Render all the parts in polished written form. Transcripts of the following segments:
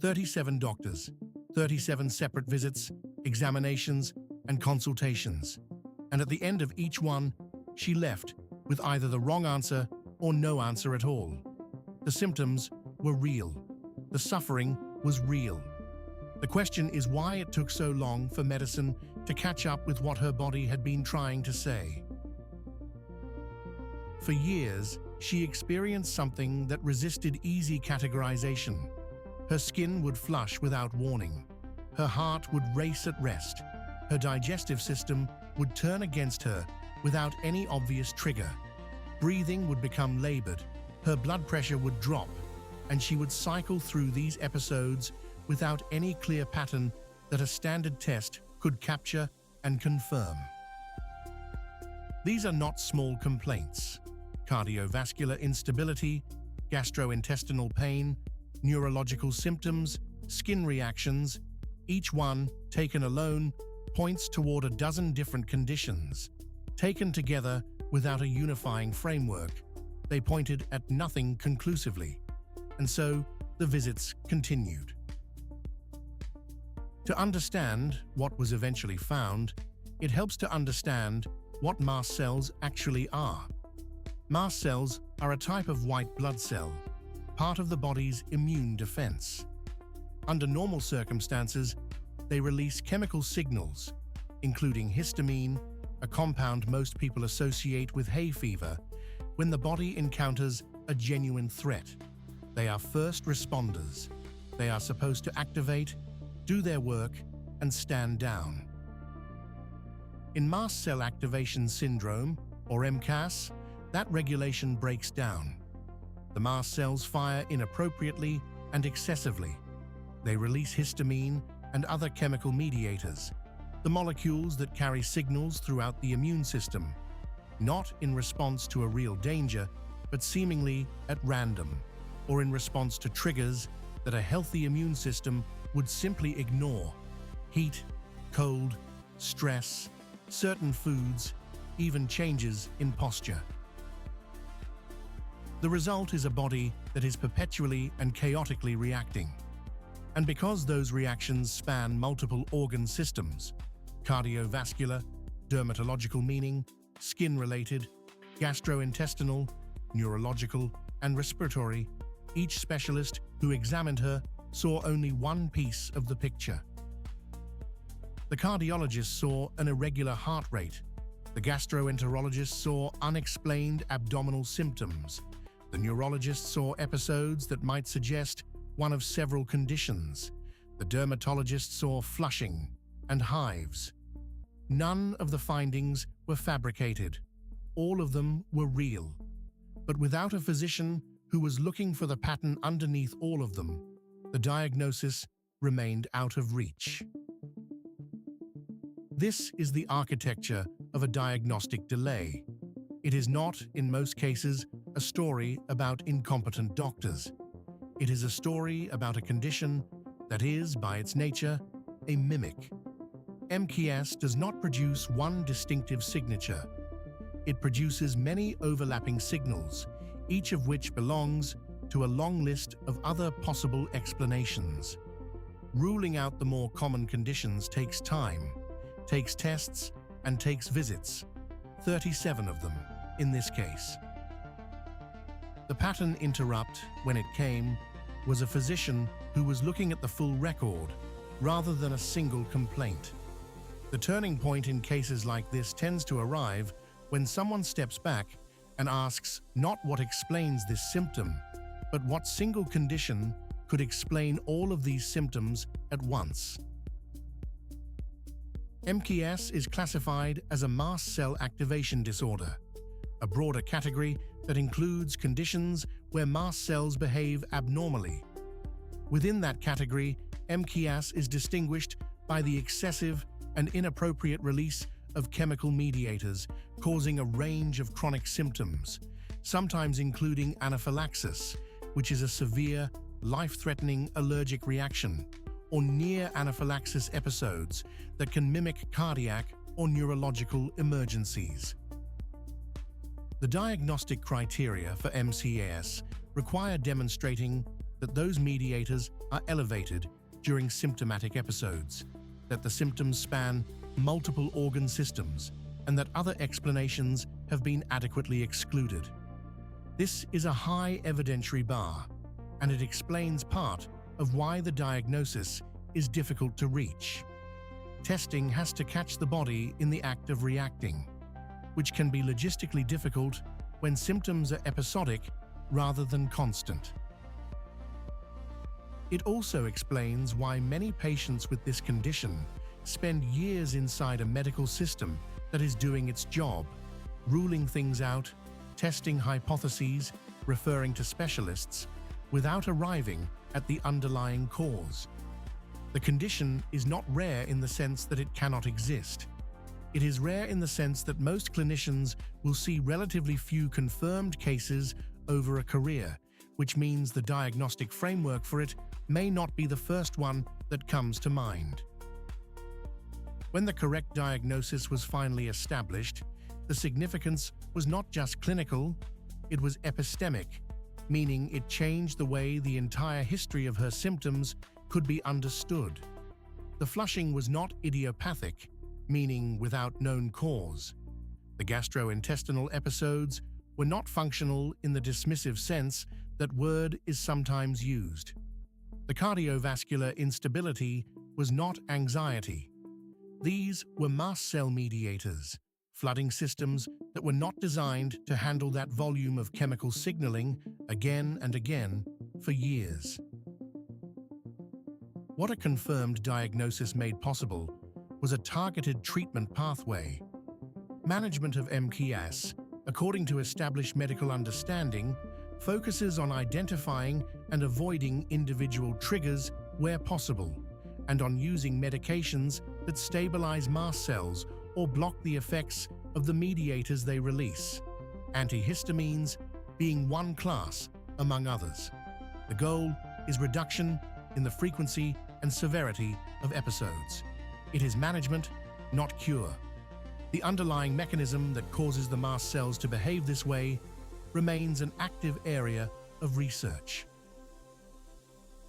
37 doctors, 37 separate visits, examinations, and consultations. And at the end of each one, she left with either the wrong answer or no answer at all. The symptoms were real. The suffering was real. The question is why it took so long for medicine to catch up with what her body had been trying to say. For years, she experienced something that resisted easy categorization. Her skin would flush without warning. Her heart would race at rest. Her digestive system would turn against her without any obvious trigger. Breathing would become labored. Her blood pressure would drop, and she would cycle through these episodes without any clear pattern that a standard test could capture and confirm. These are not small complaints. Cardiovascular instability, gastrointestinal pain, neurological symptoms, skin reactions, each one, taken alone, points toward a dozen different conditions. Taken together without a unifying framework, they pointed at nothing conclusively. And so, the visits continued. To understand what was eventually found, it helps to understand what mast cells actually are. Mast cells are a type of white blood cell, part of the body's immune defense. Under normal circumstances, they release chemical signals, including histamine, a compound most people associate with hay fever, when the body encounters a genuine threat. They are first responders. They are supposed to activate, do their work, and stand down. In mast cell activation syndrome, or MCAS, that regulation breaks down. The mast cells fire inappropriately and excessively. They release histamine and other chemical mediators, the molecules that carry signals throughout the immune system, not in response to a real danger, but seemingly at random, or in response to triggers that a healthy immune system would simply ignore: heat, cold, stress, certain foods, even changes in posture. The result is a body that is perpetually and chaotically reacting. And because those reactions span multiple organ systems, cardiovascular, dermatological meaning, skin-related, gastrointestinal, neurological, and respiratory, each specialist who examined her saw only one piece of the picture. The cardiologist saw an irregular heart rate. The gastroenterologist saw unexplained abdominal symptoms. The neurologist saw episodes that might suggest one of several conditions. The dermatologist saw flushing and hives. None of the findings were fabricated. All of them were real. But without a physician who was looking for the pattern underneath all of them, the diagnosis remained out of reach. This is the architecture of a diagnostic delay. It is not, in most cases, a story about incompetent doctors. It is a story about a condition that is, by its nature, a mimic. MCAS does not produce one distinctive signature. It produces many overlapping signals, each of which belongs to a long list of other possible explanations. Ruling out the more common conditions takes time, takes tests, and takes visits, 37 of them in this case. The pattern interrupt, when it came, was a physician who was looking at the full record rather than a single complaint. The turning point in cases like this tends to arrive when someone steps back and asks not what explains this symptom, but what single condition could explain all of these symptoms at once. MCAS is classified as a mast cell activation disorder, a broader category that includes conditions where mast cells behave abnormally. Within that category, MCAS is distinguished by the excessive and inappropriate release of chemical mediators, causing a range of chronic symptoms, sometimes including anaphylaxis, which is a severe, life-threatening allergic reaction, or near anaphylaxis episodes that can mimic cardiac or neurological emergencies. The diagnostic criteria for MCAS require demonstrating that those mediators are elevated during symptomatic episodes, that the symptoms span multiple organ systems, and that other explanations have been adequately excluded. This is a high evidentiary bar, and it explains part of why the diagnosis is difficult to reach. Testing has to catch the body in the act of reacting, which can be logistically difficult when symptoms are episodic rather than constant. It also explains why many patients with this condition spend years inside a medical system that is doing its job, ruling things out, testing hypotheses, referring to specialists, without arriving at the underlying cause. The condition is not rare in the sense that it cannot exist. It is rare in the sense that most clinicians will see relatively few confirmed cases over a career, which means the diagnostic framework for it may not be the first one that comes to mind. When the correct diagnosis was finally established, the significance was not just clinical, it was epistemic, meaning it changed the way the entire history of her symptoms could be understood. The flushing was not idiopathic, meaning without known cause. The gastrointestinal episodes were not functional in the dismissive sense that word is sometimes used. The cardiovascular instability was not anxiety. These were mast cell mediators, flooding systems that were not designed to handle that volume of chemical signaling again and again for years. What a confirmed diagnosis made possible was a targeted treatment pathway. Management of MCAS, according to established medical understanding, focuses on identifying and avoiding individual triggers where possible, and on using medications that stabilize mast cells or block the effects of the mediators they release, antihistamines being one class among others. The goal is reduction in the frequency and severity of episodes. It is management, not cure. The underlying mechanism that causes the mast cells to behave this way remains an active area of research.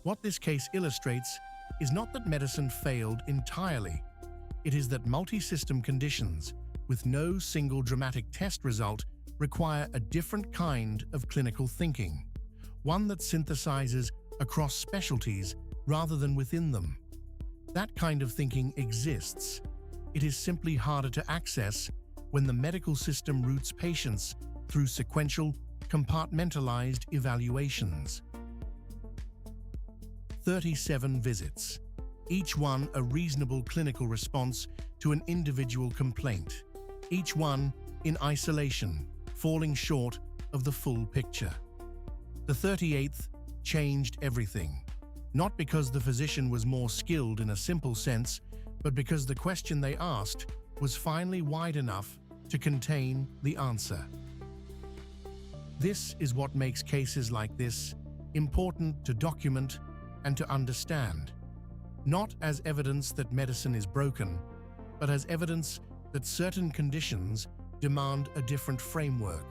What this case illustrates is not that medicine failed entirely. It is that multi-system conditions with no single dramatic test result require a different kind of clinical thinking, one that synthesizes across specialties rather than within them. That kind of thinking exists. It is simply harder to access when the medical system routes patients through sequential, compartmentalized evaluations. 37 visits, each one a reasonable clinical response to an individual complaint, each one in isolation, falling short of the full picture. The 38th changed everything, not because the physician was more skilled in a simple sense, but because the question they asked was finally wide enough to contain the answer. This is what makes cases like this important to document and to understand, not as evidence that medicine is broken, but as evidence that certain conditions demand a different framework.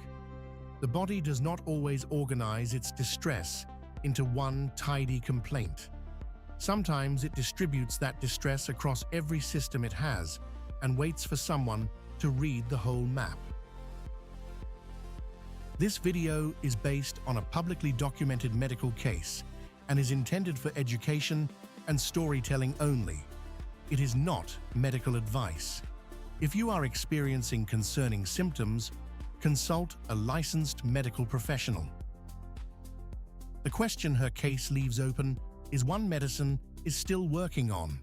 The body does not always organize its distress into one tidy complaint. Sometimes it distributes that distress across every system it has and waits for someone to read the whole map. This video is based on a publicly documented medical case and is intended for education and storytelling only. It is not medical advice. If you are experiencing concerning symptoms, consult a licensed medical professional. The question her case leaves open is one medicine is still working on.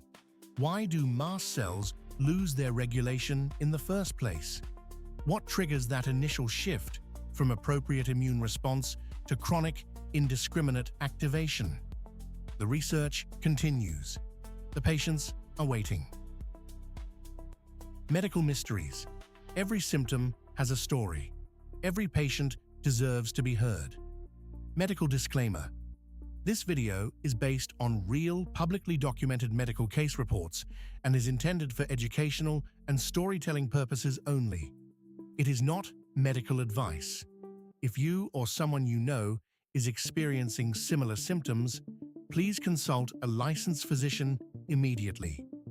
Why do mast cells lose their regulation in the first place? What triggers that initial shift from appropriate immune response to chronic, indiscriminate activation? The research continues. The patients are waiting. Medical mysteries. Every symptom has a story. Every patient deserves to be heard. Medical disclaimer. This video is based on real, publicly documented medical case reports and is intended for educational and storytelling purposes only. It is not medical advice. If you or someone you know is experiencing similar symptoms, please consult a licensed physician immediately.